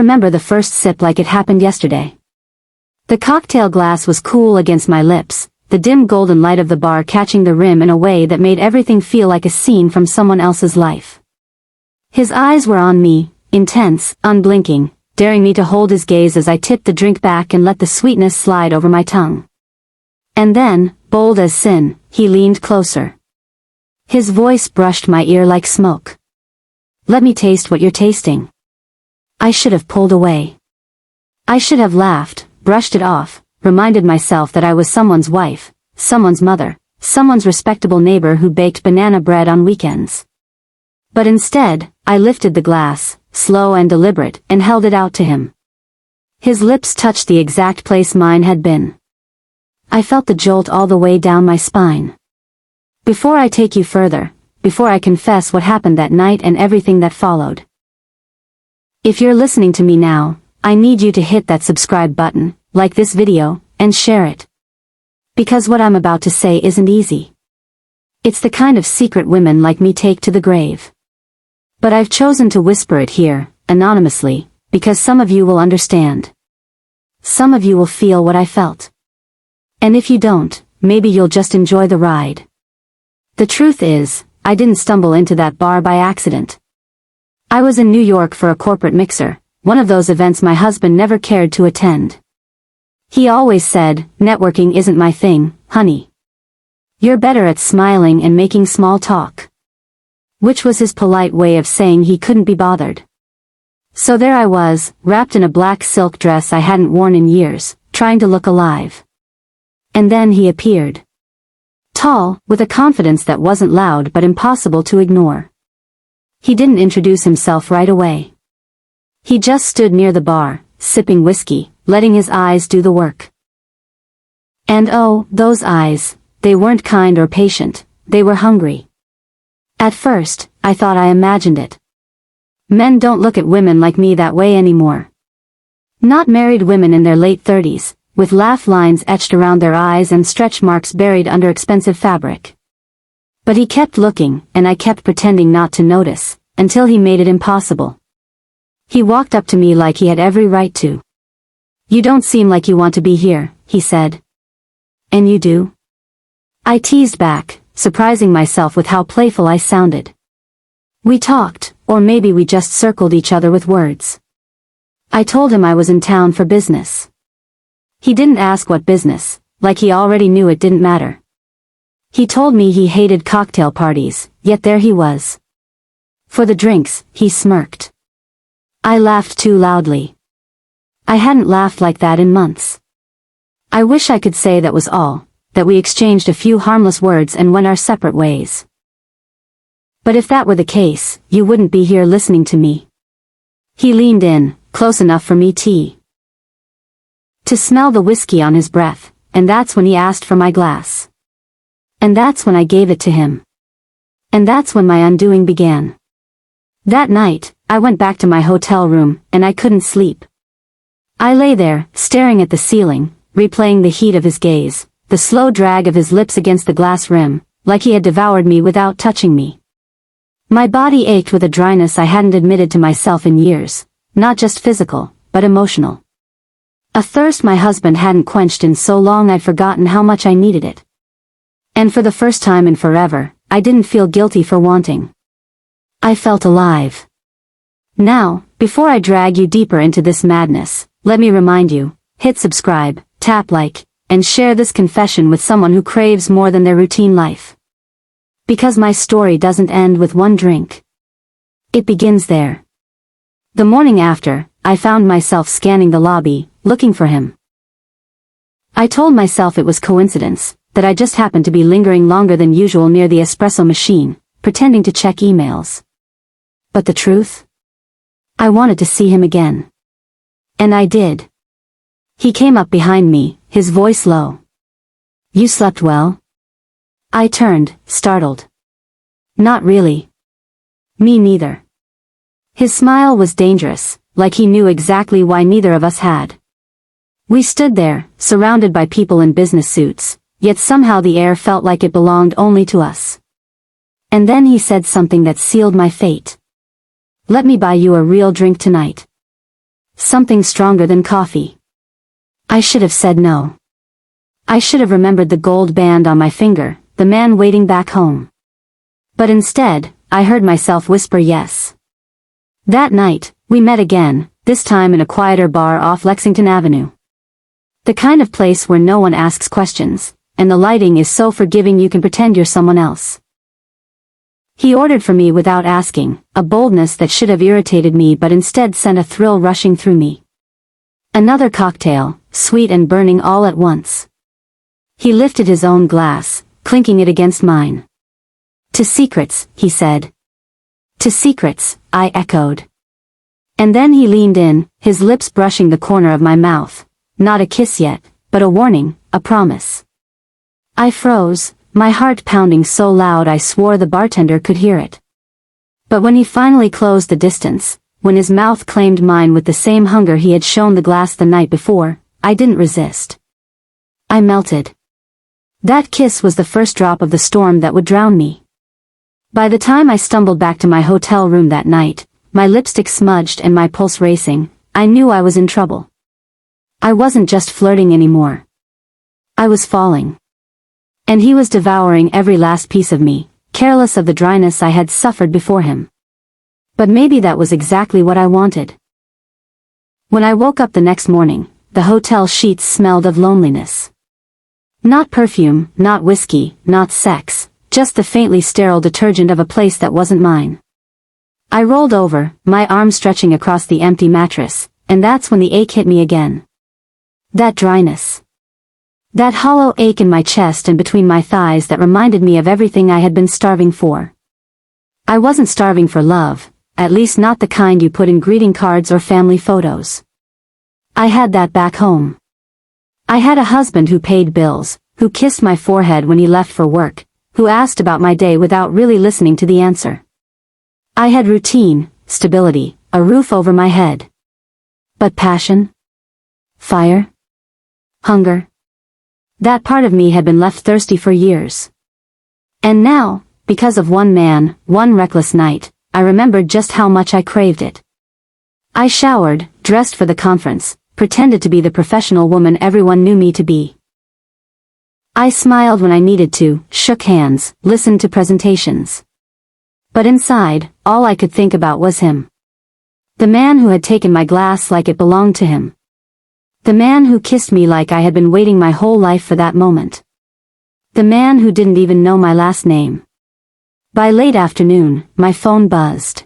remember the first sip like it happened yesterday. The cocktail glass was cool against my lips, the dim golden light of the bar catching the rim in a way that made everything feel like a scene from someone else's life. His eyes were on me, intense, unblinking, daring me to hold his gaze as I tipped the drink back and let the sweetness slide over my tongue. And then, bold as sin, he leaned closer. His voice brushed my ear like smoke. "Let me taste what you're tasting." I should have pulled away. I should have laughed, brushed it off, reminded myself that I was someone's wife, someone's mother, someone's respectable neighbor who baked banana bread on weekends. But instead, I lifted the glass, slow and deliberate, and held it out to him. His lips touched the exact place mine had been. I felt the jolt all the way down my spine. Before I take you further, before I confess what happened that night and everything that followed. If you're listening to me now, I need you to hit that subscribe button, like this video, and share it. Because what I'm about to say isn't easy. It's the kind of secret women like me take to the grave. But I've chosen to whisper it here, anonymously, because some of you will understand. Some of you will feel what I felt. And if you don't, maybe you'll just enjoy the ride. The truth is, I didn't stumble into that bar by accident. I was in New York for a corporate mixer, one of those events my husband never cared to attend. He always said, "Networking isn't my thing, honey. You're better at smiling and making small talk." Which was his polite way of saying he couldn't be bothered. So there I was, wrapped in a black silk dress I hadn't worn in years, trying to look alive. And then he appeared. Tall, with a confidence that wasn't loud but impossible to ignore. He didn't introduce himself right away. He just stood near the bar, sipping whiskey, letting his eyes do the work. And oh, those eyes, they weren't kind or patient, they were hungry. At first, I thought I imagined it. Men don't look at women like me that way anymore. Not married women in their late 30s, with laugh lines etched around their eyes and stretch marks buried under expensive fabric. But he kept looking, and I kept pretending not to notice, until he made it impossible. He walked up to me like he had every right to. "You don't seem like you want to be here," he said. "And you do?" I teased back, surprising myself with how playful I sounded. We talked, or maybe we just circled each other with words. I told him I was in town for business. He didn't ask what business, like he already knew it didn't matter. He told me he hated cocktail parties, yet there he was. For the drinks, he smirked. I laughed too loudly. I hadn't laughed like that in months. I wish I could say that was all, that we exchanged a few harmless words and went our separate ways. But if that were the case, you wouldn't be here listening to me. He leaned in, close enough for me to smell the whiskey on his breath, and that's when he asked for my glass. And that's when I gave it to him. And that's when my undoing began. That night, I went back to my hotel room, and I couldn't sleep. I lay there, staring at the ceiling, replaying the heat of his gaze, the slow drag of his lips against the glass rim, like he had devoured me without touching me. My body ached with a dryness I hadn't admitted to myself in years, not just physical, but emotional. A thirst my husband hadn't quenched in so long I'd forgotten how much I needed it. And for the first time in forever, I didn't feel guilty for wanting. I felt alive. Now, before I drag you deeper into this madness, let me remind you, hit subscribe, tap like, and share this confession with someone who craves more than their routine life. Because my story doesn't end with one drink. It begins there. The morning after, I found myself scanning the lobby, looking for him. I told myself it was coincidence, that I just happened to be lingering longer than usual near the espresso machine, pretending to check emails. But the truth? I wanted to see him again. And I did. He came up behind me, his voice low. "You slept well?" I turned, startled. "Not really." "Me neither." His smile was dangerous, like he knew exactly why neither of us had. We stood there, surrounded by people in business suits, yet somehow the air felt like it belonged only to us. And then he said something that sealed my fate. "Let me buy you a real drink tonight." Something stronger than coffee. I should have said no. I should have remembered the gold band on my finger, the man waiting back home. But instead, I heard myself whisper yes. That night, we met again, this time in a quieter bar off Lexington Avenue. The kind of place where no one asks questions, and the lighting is so forgiving you can pretend you're someone else. He ordered for me without asking, a boldness that should have irritated me but instead sent a thrill rushing through me. Another cocktail, sweet and burning all at once. He lifted his own glass, clinking it against mine. To secrets, he said. To secrets, I echoed. And then he leaned in, his lips brushing the corner of my mouth. Not a kiss yet, but a warning, a promise. I froze, my heart pounding so loud I swore the bartender could hear it. But when he finally closed the distance, when his mouth claimed mine with the same hunger he had shown the glass the night before, I didn't resist. I melted. That kiss was the first drop of the storm that would drown me. By the time I stumbled back to my hotel room that night, my lipstick smudged and my pulse racing, I knew I was in trouble. I wasn't just flirting anymore. I was falling. And he was devouring every last piece of me, careless of the dryness I had suffered before him. But maybe that was exactly what I wanted. When I woke up the next morning, the hotel sheets smelled of loneliness. Not perfume, not whiskey, not sex, just the faintly sterile detergent of a place that wasn't mine. I rolled over, my arm stretching across the empty mattress, and that's when the ache hit me again. That dryness. That hollow ache in my chest and between my thighs that reminded me of everything I had been starving for. I wasn't starving for love, at least not the kind you put in greeting cards or family photos. I had that back home. I had a husband who paid bills, who kissed my forehead when he left for work, who asked about my day without really listening to the answer. I had routine, stability, a roof over my head. But passion? Fire? Hunger? That part of me had been left thirsty for years. And now, because of one man, one reckless night, I remembered just how much I craved it. I showered, dressed for the conference, pretended to be the professional woman everyone knew me to be. I smiled when I needed to, shook hands, listened to presentations. But inside, all I could think about was him. The man who had taken my glass like it belonged to him. The man who kissed me like I had been waiting my whole life for that moment. The man who didn't even know my last name. By late afternoon, my phone buzzed.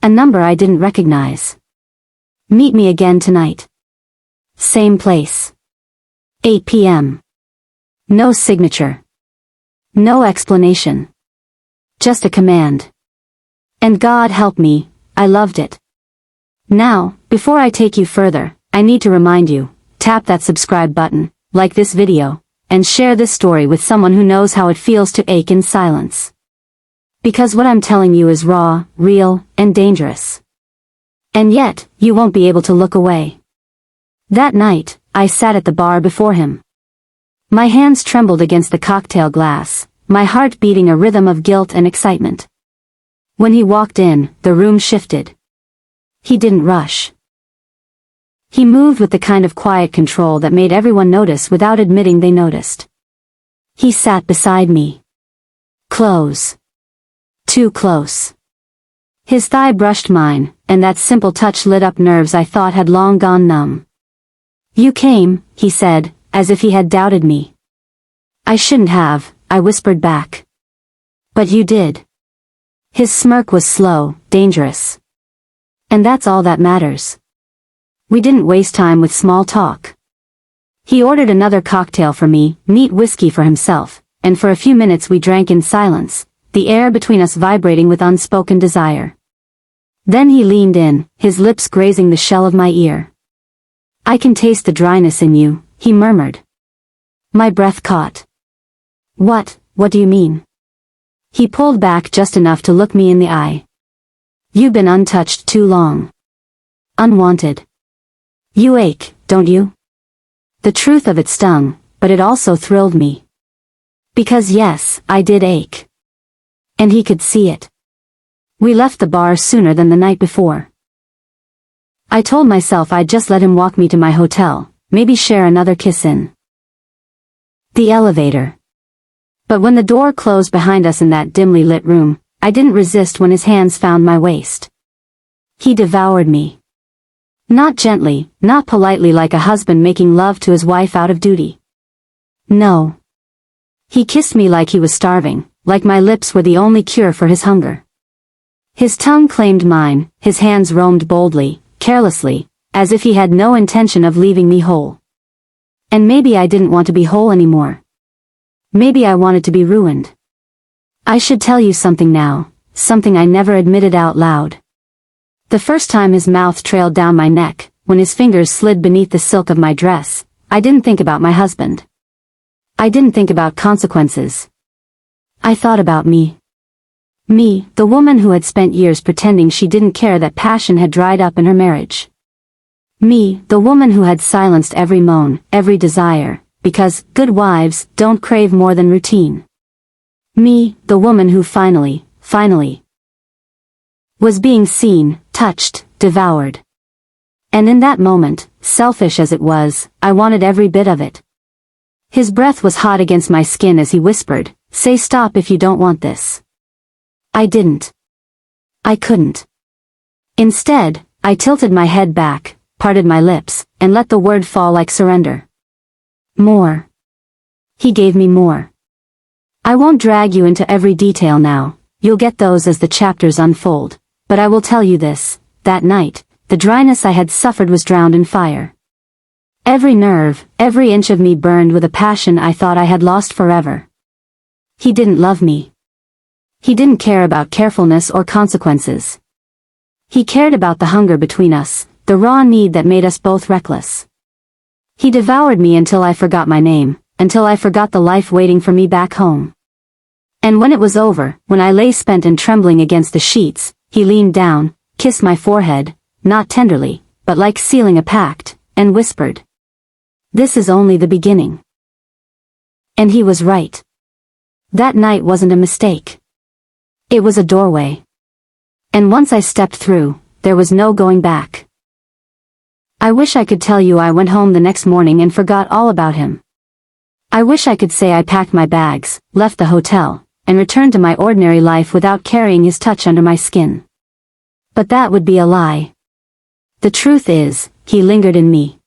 A number I didn't recognize. Meet me again tonight. Same place. 8 p.m. No signature. No explanation. Just a command. And God help me, I loved it. Now, before I take you further, I need to remind you, tap that subscribe button, like this video, and share this story with someone who knows how it feels to ache in silence. Because what I'm telling you is raw, real, and dangerous. And yet, you won't be able to look away. That night, I sat at the bar before him. My hands trembled against the cocktail glass, my heart beating a rhythm of guilt and excitement. When he walked in, the room shifted. He didn't rush. He moved with the kind of quiet control that made everyone notice without admitting they noticed. He sat beside me. Close. Too close. His thigh brushed mine, and that simple touch lit up nerves I thought had long gone numb. You came, he said, as if he had doubted me. I shouldn't have, I whispered back. But you did. His smirk was slow, dangerous. And that's all that matters. We didn't waste time with small talk. He ordered another cocktail for me, neat whiskey for himself, and for a few minutes we drank in silence, the air between us vibrating with unspoken desire. Then he leaned in, his lips grazing the shell of my ear. I can taste the dryness in you, he murmured. My breath caught. What do you mean? He pulled back just enough to look me in the eye. You've been untouched too long. Unwanted. You ache, don't you? The truth of it stung, but it also thrilled me. Because yes, I did ache. And he could see it. We left the bar sooner than the night before. I told myself I'd just let him walk me to my hotel, maybe share another kiss in the elevator. But when the door closed behind us in that dimly lit room, I didn't resist when his hands found my waist. He devoured me. Not gently, not politely like a husband making love to his wife out of duty. No. He kissed me like he was starving, like my lips were the only cure for his hunger. His tongue claimed mine, his hands roamed boldly, carelessly, as if he had no intention of leaving me whole. And maybe I didn't want to be whole anymore. Maybe I wanted to be ruined. I should tell you something now, something I never admitted out loud. The first time his mouth trailed down my neck, when his fingers slid beneath the silk of my dress, I didn't think about my husband. I didn't think about consequences. I thought about me. Me, the woman who had spent years pretending she didn't care that passion had dried up in her marriage. Me, the woman who had silenced every moan, every desire, because good wives don't crave more than routine. Me, the woman who finally was being seen, touched, devoured. And in that moment, selfish as it was, I wanted every bit of it. His breath was hot against my skin as he whispered, "Say stop if you don't want this." I didn't. I couldn't. Instead, I tilted my head back, parted my lips, and let the word fall like surrender. More. He gave me more. I won't drag you into every detail now, you'll get those as the chapters unfold, but I will tell you this, that night, the dryness I had suffered was drowned in fire. Every nerve, every inch of me burned with a passion I thought I had lost forever. He didn't love me. He didn't care about carefulness or consequences. He cared about the hunger between us, the raw need that made us both reckless. He devoured me until I forgot my name, until I forgot the life waiting for me back home. And when it was over, when I lay spent and trembling against the sheets, he leaned down, kissed my forehead, not tenderly, but like sealing a pact, and whispered, "This is only the beginning." And he was right. That night wasn't a mistake. It was a doorway. And once I stepped through, there was no going back. I wish I could tell you I went home the next morning and forgot all about him. I wish I could say I packed my bags, left the hotel, and returned to my ordinary life without carrying his touch under my skin. But that would be a lie. The truth is, he lingered in me.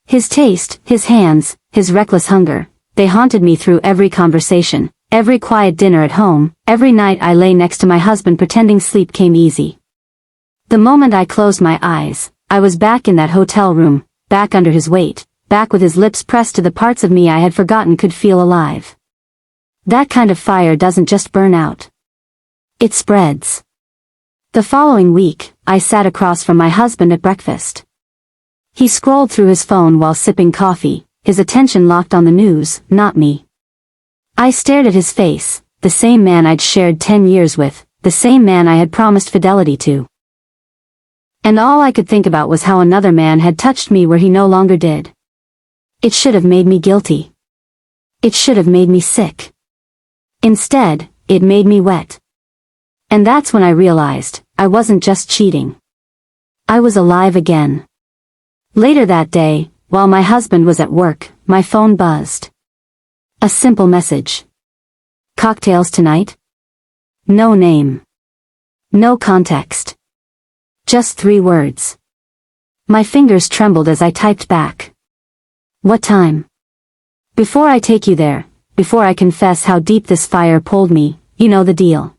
His taste, his hands, his reckless hunger, they haunted me through every conversation, every quiet dinner at home, every night I lay next to my husband pretending sleep came easy. The moment I closed my eyes, I was back in that hotel room, back under his weight, back with his lips pressed to the parts of me I had forgotten could feel alive. That kind of fire doesn't just burn out. It spreads. The following week, I sat across from my husband at breakfast. He scrolled through his phone while sipping coffee, his attention locked on the news, not me. I stared at his face, the same man I'd shared 10 years with, the same man I had promised fidelity to. And all I could think about was how another man had touched me where he no longer did. It should have made me guilty. It should have made me sick. Instead, it made me wet. And that's when I realized, I wasn't just cheating. I was alive again. Later that day, while my husband was at work, my phone buzzed. A simple message. Cocktails tonight? No name. No context. Just 3 words. My fingers trembled as I typed back. What time? Before I take you there, before I confess how deep this fire pulled me, you know the deal.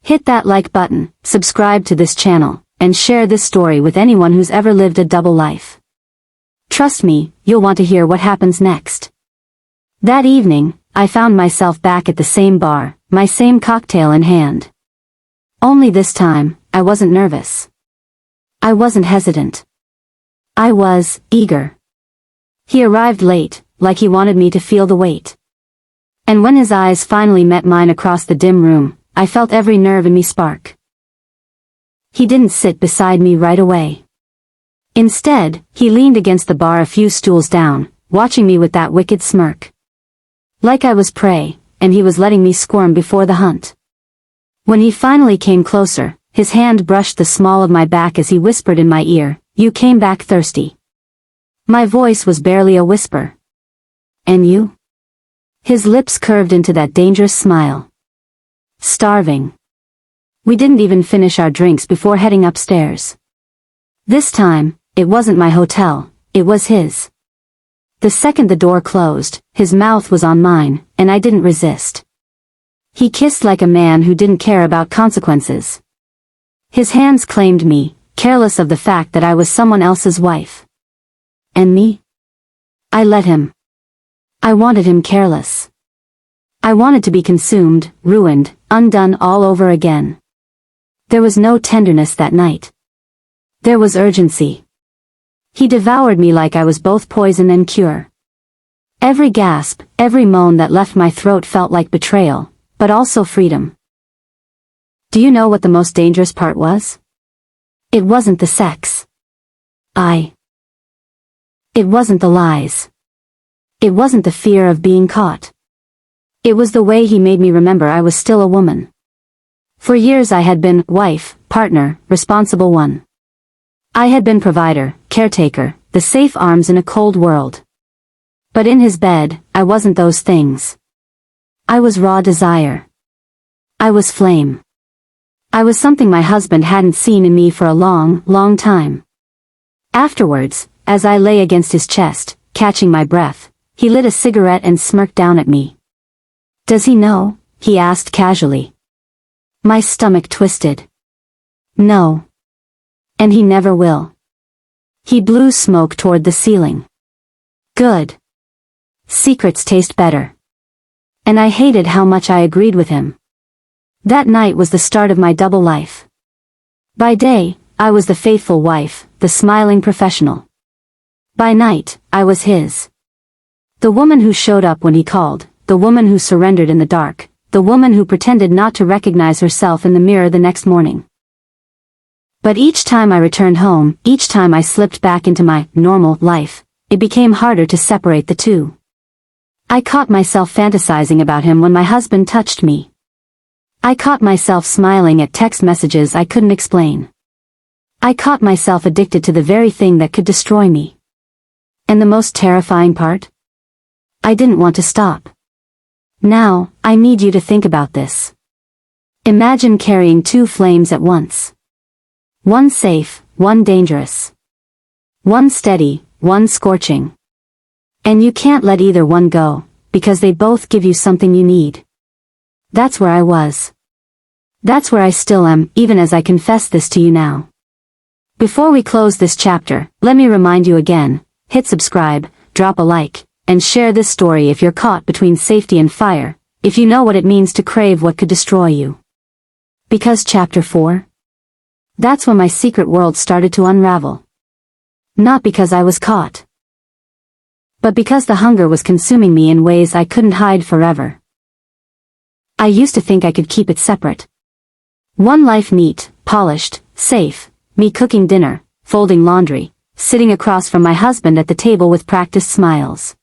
Hit that like button, subscribe to this channel, and share this story with anyone who's ever lived a double life. Trust me, you'll want to hear what happens next. That evening, I found myself back at the same bar, my same cocktail in hand. Only this time, I wasn't nervous. I wasn't hesitant. I was eager. He arrived late, like he wanted me to feel the weight. And when his eyes finally met mine across the dim room, I felt every nerve in me spark. He didn't sit beside me right away. Instead, he leaned against the bar a few stools down, watching me with that wicked smirk. Like I was prey, and he was letting me squirm before the hunt. When he finally came closer, his hand brushed the small of my back as he whispered in my ear, "You came back thirsty." My voice was barely a whisper. "And you?" His lips curved into that dangerous smile. "Starving." We didn't even finish our drinks before heading upstairs. This time, it wasn't my hotel, it was his. The second the door closed, his mouth was on mine, and I didn't resist. He kissed like a man who didn't care about consequences. His hands claimed me, careless of the fact that I was someone else's wife. And me? I let him. I wanted him careless. I wanted to be consumed, ruined, undone all over again. There was no tenderness that night. There was urgency. He devoured me like I was both poison and cure. Every gasp, every moan that left my throat felt like betrayal, but also freedom. Do you know what the most dangerous part was? It wasn't the sex. It wasn't the lies. It wasn't the fear of being caught. It was the way he made me remember I was still a woman. For years I had been wife, partner, responsible one. I had been provider, caretaker, the safe arms in a cold world. But in his bed, I wasn't those things. I was raw desire. I was flame. I was something my husband hadn't seen in me for a long, long time. Afterwards, as I lay against his chest, catching my breath, he lit a cigarette and smirked down at me. "Does he know?" he asked casually. My stomach twisted. "No. And he never will." He blew smoke toward the ceiling. "Good. Secrets taste better." And I hated how much I agreed with him. That night was the start of my double life. By day, I was the faithful wife, the smiling professional. By night, I was his. The woman who showed up when he called, the woman who surrendered in the dark, the woman who pretended not to recognize herself in the mirror the next morning. But each time I returned home, each time I slipped back into my normal life, it became harder to separate the two. I caught myself fantasizing about him when my husband touched me. I caught myself smiling at text messages I couldn't explain. I caught myself addicted to the very thing that could destroy me. And the most terrifying part? I didn't want to stop. Now, I need you to think about this. Imagine carrying two flames at once. One safe, one dangerous. One steady, one scorching. And you can't let either one go, because they both give you something you need. That's where I was. That's where I still am, even as I confess this to you now. Before we close this chapter, let me remind you again, hit subscribe, drop a like, and share this story if you're caught between safety and fire, if you know what it means to crave what could destroy you. Because chapter 4? That's when my secret world started to unravel. Not because I was caught, but because the hunger was consuming me in ways I couldn't hide forever. I used to think I could keep it separate. One life neat, polished, safe, me cooking dinner, folding laundry, sitting across from my husband at the table with practiced smiles.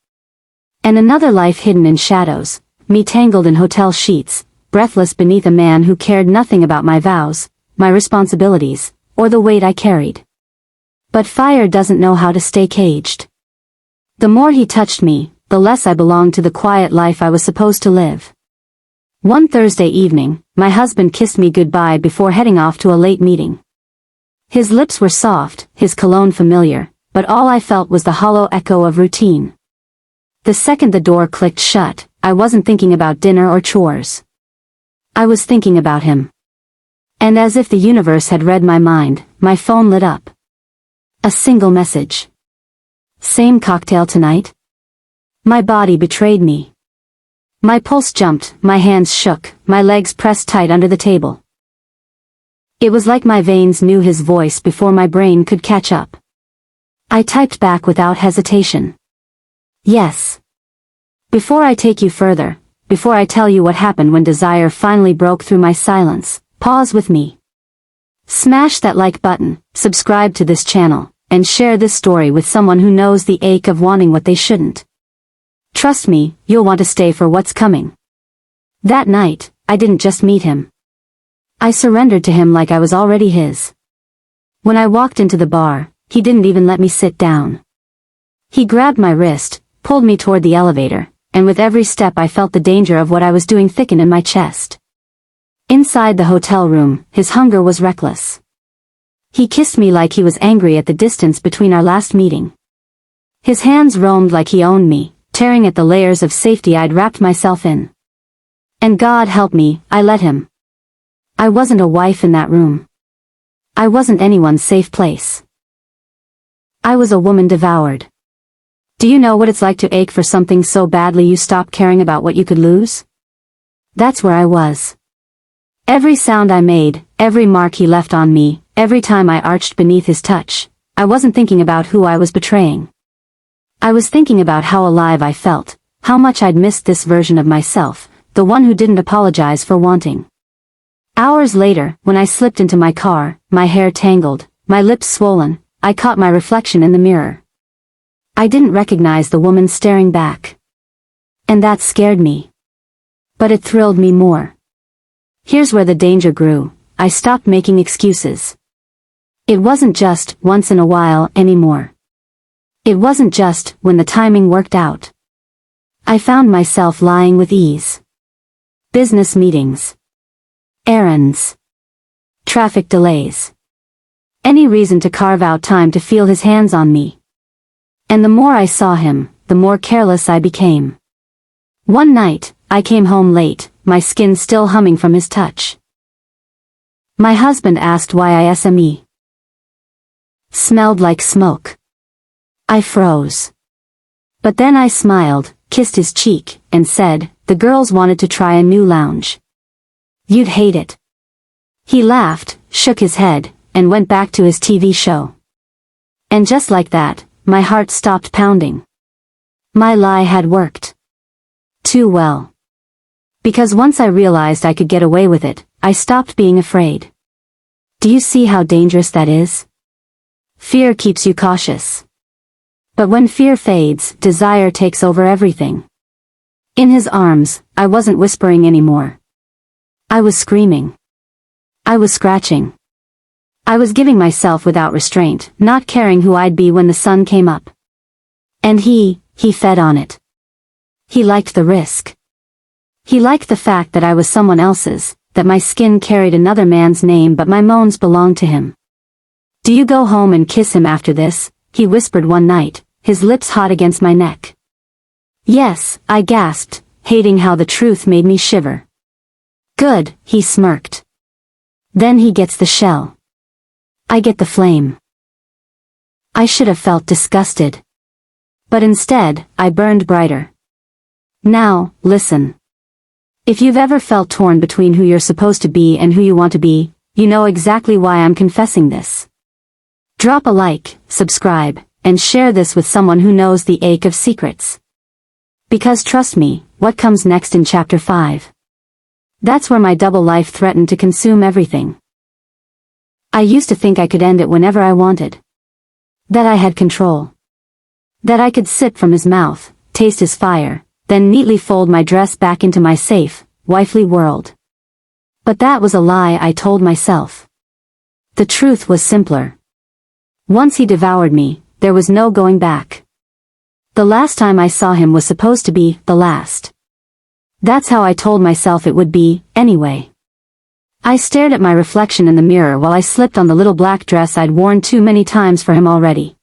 And another life hidden in shadows, me tangled in hotel sheets, breathless beneath a man who cared nothing about my vows, my responsibilities, or the weight I carried. But fire doesn't know how to stay caged. The more he touched me, the less I belonged to the quiet life I was supposed to live. One Thursday evening, my husband kissed me goodbye before heading off to a late meeting. His lips were soft, his cologne familiar, but all I felt was the hollow echo of routine. The second the door clicked shut, I wasn't thinking about dinner or chores. I was thinking about him. And as if the universe had read my mind, my phone lit up. A single message. "Same cocktail tonight?" My body betrayed me. My pulse jumped, my hands shook, my legs pressed tight under the table. It was like my veins knew his voice before my brain could catch up. I typed back without hesitation. "Yes." Before I take you further, before I tell you what happened when desire finally broke through my silence, pause with me. Smash that like button, subscribe to this channel, and share this story with someone who knows the ache of wanting what they shouldn't. Trust me, you'll want to stay for what's coming. That night, I didn't just meet him. I surrendered to him like I was already his. When I walked into the bar, he didn't even let me sit down. He grabbed my wrist, pulled me toward the elevator, and with every step I felt the danger of what I was doing thicken in my chest. Inside the hotel room, his hunger was reckless. He kissed me like he was angry at the distance between our last meeting. His hands roamed like he owned me, tearing at the layers of safety I'd wrapped myself in. And God help me, I let him. I wasn't a wife in that room. I wasn't anyone's safe place. I was a woman devoured. Do you know what it's like to ache for something so badly you stop caring about what you could lose? That's where I was. Every sound I made, every mark he left on me, every time I arched beneath his touch, I wasn't thinking about who I was betraying. I was thinking about how alive I felt, how much I'd missed this version of myself, the one who didn't apologize for wanting. Hours later, when I slipped into my car, my hair tangled, my lips swollen, I caught my reflection in the mirror. I didn't recognize the woman staring back. And that scared me. But it thrilled me more. Here's where the danger grew. I stopped making excuses. It wasn't just once in a while anymore. It wasn't just when the timing worked out. I found myself lying with ease. Business meetings. Errands. Traffic delays. Any reason to carve out time to feel his hands on me. And the more I saw him, the more careless I became. One night, I came home late, my skin still humming from his touch. My husband asked why I smelled like smoke. I froze. But then I smiled, kissed his cheek, and said, the girls wanted to try a new lounge. You'd hate it. He laughed, shook his head, and went back to his TV show. And just like that, my heart stopped pounding. My lie had worked. Too well. Because once I realized I could get away with it, I stopped being afraid. Do you see how dangerous that is? Fear keeps you cautious. But when fear fades, desire takes over everything. In his arms, I wasn't whispering anymore. I was screaming. I was scratching. I was giving myself without restraint, not caring who I'd be when the sun came up. And he fed on it. He liked the risk. He liked the fact that I was someone else's, that my skin carried another man's name but my moans belonged to him. Do you go home and kiss him after this? He whispered one night, his lips hot against my neck. Yes, I gasped, hating how the truth made me shiver. Good, he smirked. Then he gets the shell. I get the flame. I should have felt disgusted. But instead, I burned brighter. Now, listen. If you've ever felt torn between who you're supposed to be and who you want to be, you know exactly why I'm confessing this. Drop a like, subscribe, and share this with someone who knows the ache of secrets. Because trust me, what comes next in Chapter 5? That's where my double life threatened to consume everything. I used to think I could end it whenever I wanted. That I had control. That I could sip from his mouth, taste his fire, then neatly fold my dress back into my safe, wifely world. But that was a lie I told myself. The truth was simpler. Once he devoured me, there was no going back. The last time I saw him was supposed to be the last. That's how I told myself it would be, anyway. I stared at my reflection in the mirror while I slipped on the little black dress I'd worn too many times for him already.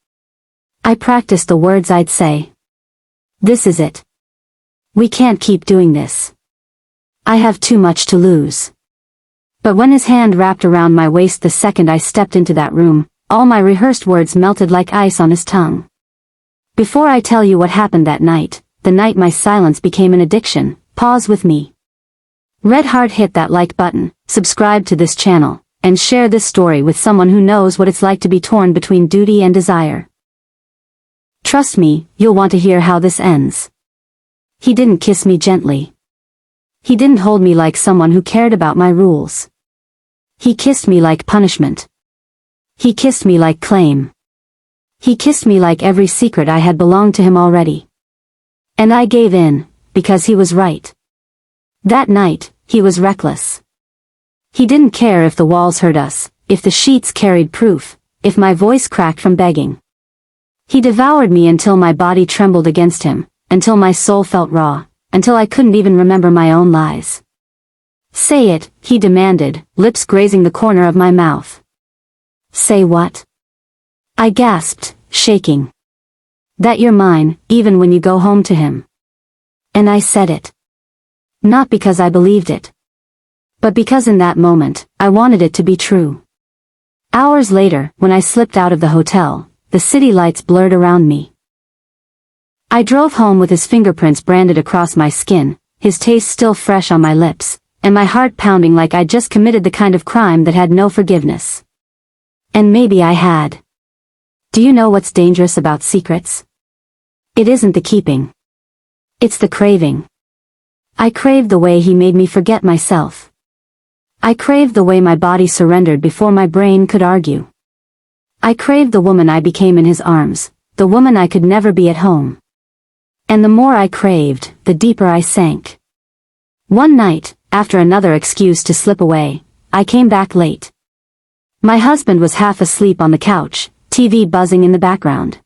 I practiced the words I'd say. This is it. We can't keep doing this. I have too much to lose. But when his hand wrapped around my waist the second I stepped into that room, all my rehearsed words melted like ice on his tongue. Before I tell you what happened that night, the night my silence became an addiction, pause with me. Red heart, hit that like button, subscribe to this channel, and share this story with someone who knows what it's like to be torn between duty and desire. Trust me, you'll want to hear how this ends. He didn't kiss me gently. He didn't hold me like someone who cared about my rules. He kissed me like punishment. He kissed me like claim. He kissed me like every secret I had belonged to him already. And I gave in, because he was right. That night, he was reckless. He didn't care if the walls hurt us, if the sheets carried proof, if my voice cracked from begging. He devoured me until my body trembled against him, until my soul felt raw, until I couldn't even remember my own lies. Say it, he demanded, lips grazing the corner of my mouth. Say what? I gasped, shaking. That you're mine, even when you go home to him. And I said it. Not because I believed it. But because in that moment, I wanted it to be true. Hours later, when I slipped out of the hotel, the city lights blurred around me. I drove home with his fingerprints branded across my skin, his taste still fresh on my lips, and my heart pounding like I'd just committed the kind of crime that had no forgiveness. And maybe I had. Do you know what's dangerous about secrets? It isn't the keeping. It's the craving. I craved the way he made me forget myself. I craved the way my body surrendered before my brain could argue. I craved the woman I became in his arms, the woman I could never be at home. And the more I craved, the deeper I sank. One night, after another excuse to slip away, I came back late. My husband was half asleep on the couch, TV buzzing in the background.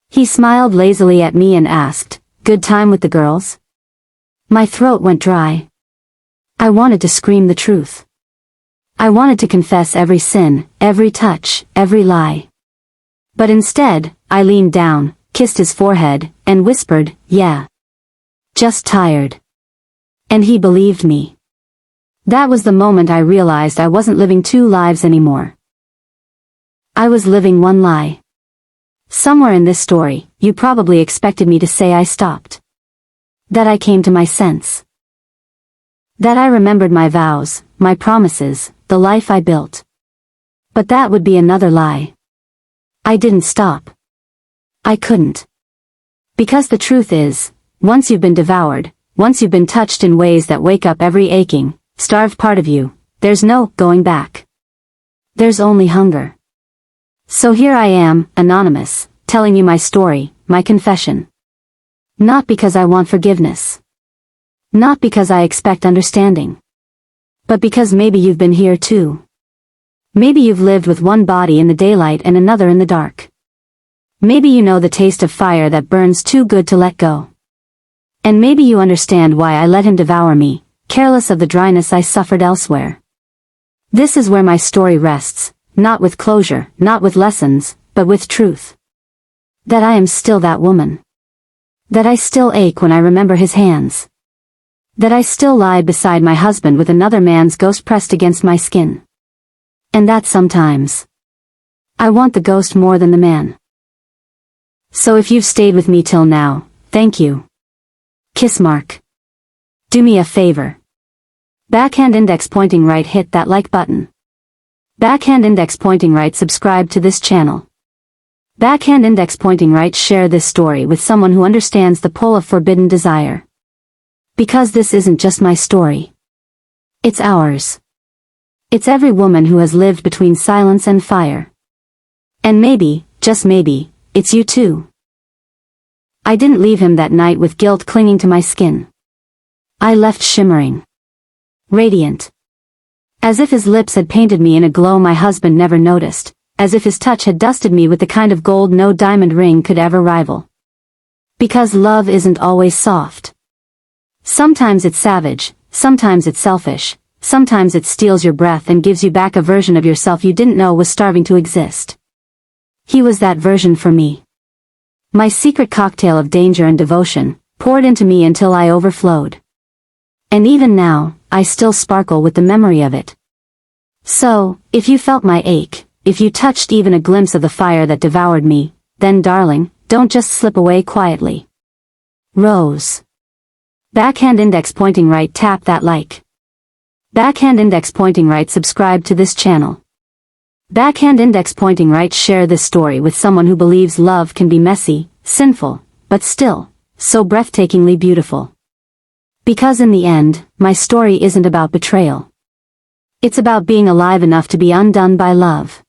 He smiled lazily at me and asked, "Good time with the girls?" My throat went dry. I wanted to scream the truth. I wanted to confess every sin, every touch, every lie. But instead, I leaned down, kissed his forehead, and whispered, "Yeah. Just tired." And he believed me. That was the moment I realized I wasn't living two lives anymore. I was living one lie. Somewhere in this story, you probably expected me to say I stopped. That I came to my sense. That I remembered my vows, my promises, the life I built. But that would be another lie. I didn't stop. I couldn't. Because the truth is, once you've been devoured, once you've been touched in ways that wake up every aching, starved part of you, there's no going back. There's only hunger. So here I am, anonymous, telling you my story, my confession. Not because I want forgiveness. Not because I expect understanding. But because maybe you've been here too. Maybe you've lived with one body in the daylight and another in the dark. Maybe you know the taste of fire that burns too good to let go. And maybe you understand why I let him devour me, careless of the dryness I suffered elsewhere. This is where my story rests, not with closure, not with lessons, but with truth. That I am still that woman. That I still ache when I remember his hands. That I still lie beside my husband with another man's ghost pressed against my skin. And that sometimes I want the ghost more than the man. So if you've stayed with me till now, thank you. Kiss mark. Do me a favor. Backhand index pointing right, hit that like button. Backhand index pointing right, subscribe to this channel. Backhand index pointing right, share this story with someone who understands the pull of forbidden desire. Because this isn't just my story. It's ours. It's every woman who has lived between silence and fire. And maybe, just maybe, it's you too. I didn't leave him that night with guilt clinging to my skin. I left shimmering. Radiant. As if his lips had painted me in a glow my husband never noticed, as if his touch had dusted me with the kind of gold no diamond ring could ever rival. Because love isn't always soft. Sometimes it's savage, sometimes it's selfish, sometimes it steals your breath and gives you back a version of yourself you didn't know was starving to exist. He was that version for me. My secret cocktail of danger and devotion, poured into me until I overflowed. And even now, I still sparkle with the memory of it. So, if you felt my ache, if you touched even a glimpse of the fire that devoured me, then darling, don't just slip away quietly. Rose. Backhand index pointing right, tap that like. Backhand index pointing right, subscribe to this channel. Backhand index pointing right, share this story with someone who believes love can be messy, sinful, but still, so breathtakingly beautiful. Because in the end, my story isn't about betrayal. It's about being alive enough to be undone by love.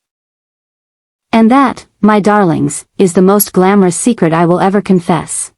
And that, my darlings, is the most glamorous secret I will ever confess.